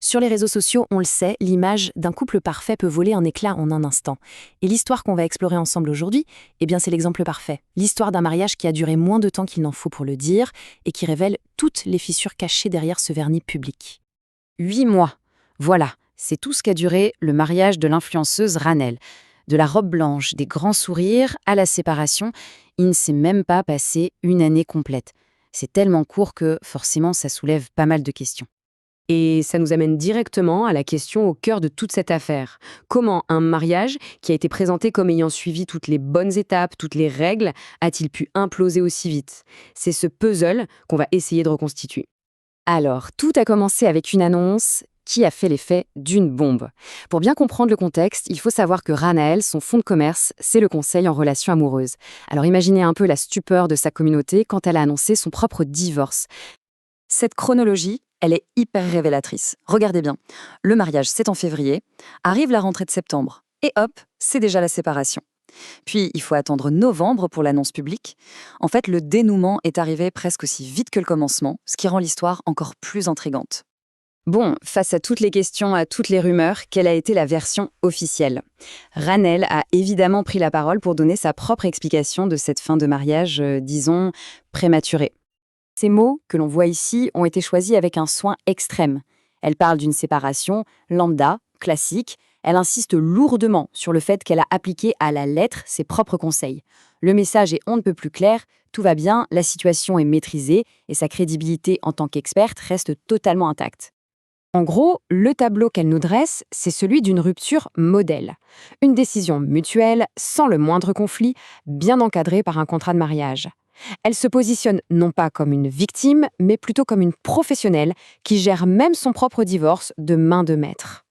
Sur les réseaux sociaux, on le sait, l'image d'un couple parfait peut voler en éclats en un instant. Et l'histoire qu'on va explorer ensemble aujourd'hui, eh bien c'est l'exemple parfait. L'histoire d'un mariage qui a duré moins de temps qu'il n'en faut pour le dire et qui révèle toutes les fissures cachées derrière ce vernis public. 8 mois. Voilà, c'est tout ce qu'a duré le mariage de l'influenceuse Ranel. De la robe blanche, des grands sourires, à la séparation, il ne s'est même pas passé une année complète. C'est tellement court que, forcément, ça soulève pas mal de questions. Et ça nous amène directement à la question au cœur de toute cette affaire. Comment un mariage, qui a été présenté comme ayant suivi toutes les bonnes étapes, toutes les règles, a-t-il pu imploser aussi vite? C'est ce puzzle qu'on va essayer de reconstituer. Alors, tout a commencé avec une annonce qui a fait l'effet d'une bombe. Pour bien comprendre le contexte, il faut savoir que Ranel, son fonds de commerce, c'est le conseil en relations amoureuses. Alors imaginez un peu la stupeur de sa communauté quand elle a annoncé son propre divorce. Cette chronologie, elle est hyper révélatrice. Regardez bien. Le mariage, c'est en février, arrive la rentrée de septembre, et hop, c'est déjà la séparation. Puis, il faut attendre novembre pour l'annonce publique. En fait, le dénouement est arrivé presque aussi vite que le commencement, ce qui rend l'histoire encore plus intrigante. Bon, face à toutes les questions, à toutes les rumeurs, quelle a été la version officielle? Ranel a évidemment pris la parole pour donner sa propre explication de cette fin de mariage, disons, prématurée. Ces mots que l'on voit ici ont été choisis avec un soin extrême. Elle parle d'une séparation lambda, classique. Elle insiste lourdement sur le fait qu'elle a appliqué à la lettre ses propres conseils. Le message est on ne peut plus clair, tout va bien, la situation est maîtrisée et sa crédibilité en tant qu'experte reste totalement intacte. En gros, le tableau qu'elle nous dresse, c'est celui d'une rupture modèle. Une décision mutuelle, sans le moindre conflit, bien encadrée par un contrat de mariage. Elle se positionne non pas comme une victime, mais plutôt comme une professionnelle qui gère même son propre divorce de main de maître.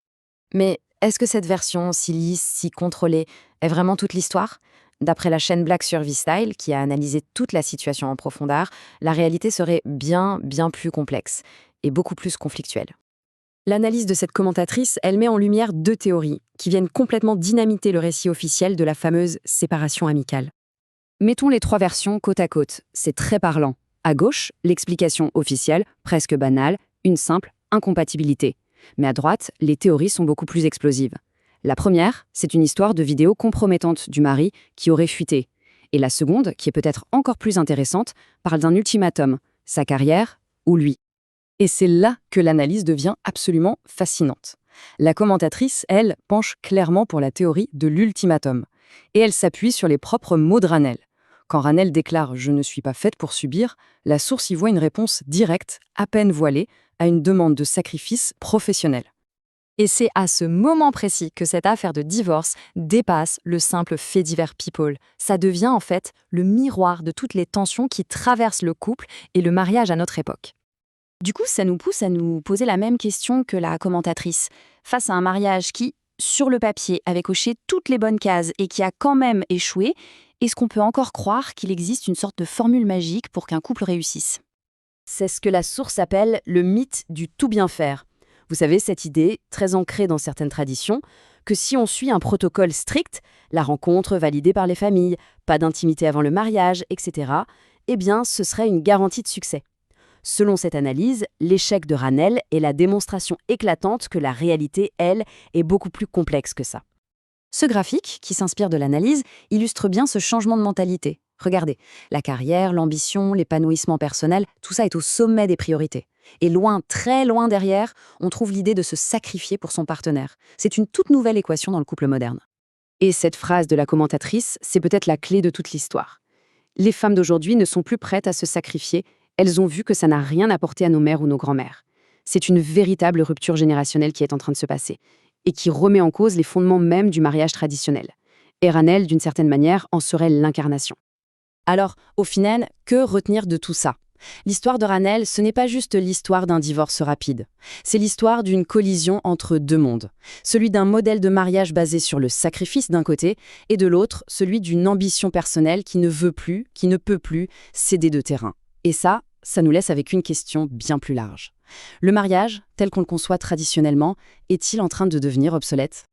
Mais est-ce que cette version si lisse, si contrôlée, est vraiment toute l'histoire? D'après la chaîne Black Survey Style, qui a analysé toute la situation en profondeur, la réalité serait bien plus complexe et beaucoup plus conflictuelle. L'analyse de cette commentatrice, elle met en lumière deux théories qui viennent complètement dynamiter le récit officiel de la fameuse séparation amicale. Mettons les trois versions côte à côte, c'est très parlant. À gauche, l'explication officielle, presque banale, une simple incompatibilité. Mais à droite, les théories sont beaucoup plus explosives. La première, c'est une histoire de vidéo compromettante du mari qui aurait fuité. Et la seconde, qui est peut-être encore plus intéressante, parle d'un ultimatum, sa carrière ou lui. Et c'est là que l'analyse devient absolument fascinante. La commentatrice, elle, penche clairement pour la théorie de l'ultimatum. Et elle s'appuie sur les propres mots de Ranel. Quand Ranel déclare « je ne suis pas faite pour subir », la source y voit une réponse directe, à peine voilée, à une demande de sacrifice professionnel. Et c'est à ce moment précis que cette affaire de divorce dépasse le simple fait divers people. Ça devient en fait le miroir de toutes les tensions qui traversent le couple et le mariage à notre époque. Du coup, ça nous pousse à nous poser la même question que la commentatrice. Face à un mariage qui, sur le papier, avait coché toutes les bonnes cases et qui a quand même échoué, est-ce qu'on peut encore croire qu'il existe une sorte de formule magique pour qu'un couple réussisse? C'est ce que la source appelle le mythe du tout bien faire. Vous savez, cette idée, très ancrée dans certaines traditions, que si on suit un protocole strict, la rencontre validée par les familles, pas d'intimité avant le mariage, etc., eh bien, ce serait une garantie de succès. Selon cette analyse, l'échec de Ranel est la démonstration éclatante que la réalité, elle, est beaucoup plus complexe que ça. Ce graphique, qui s'inspire de l'analyse, illustre bien ce changement de mentalité. Regardez, la carrière, l'ambition, l'épanouissement personnel, tout ça est au sommet des priorités. Et loin, très loin derrière, on trouve l'idée de se sacrifier pour son partenaire. C'est une toute nouvelle équation dans le couple moderne. Et cette phrase de la commentatrice, c'est peut-être la clé de toute l'histoire. Les femmes d'aujourd'hui ne sont plus prêtes à se sacrifier. Elles ont vu que ça n'a rien apporté à nos mères ou nos grands-mères. C'est une véritable rupture générationnelle qui est en train de se passer et qui remet en cause les fondements même du mariage traditionnel. Et Ranel, d'une certaine manière, en serait l'incarnation. Alors, au final, que retenir de tout ça? L'histoire de Ranel, ce n'est pas juste l'histoire d'un divorce rapide. C'est l'histoire d'une collision entre deux mondes. Celui d'un modèle de mariage basé sur le sacrifice d'un côté, et de l'autre, celui d'une ambition personnelle qui ne veut plus, qui ne peut plus céder de terrain. Et ça nous laisse avec une question bien plus large. Le mariage, tel qu'on le conçoit traditionnellement, est-il en train de devenir obsolète?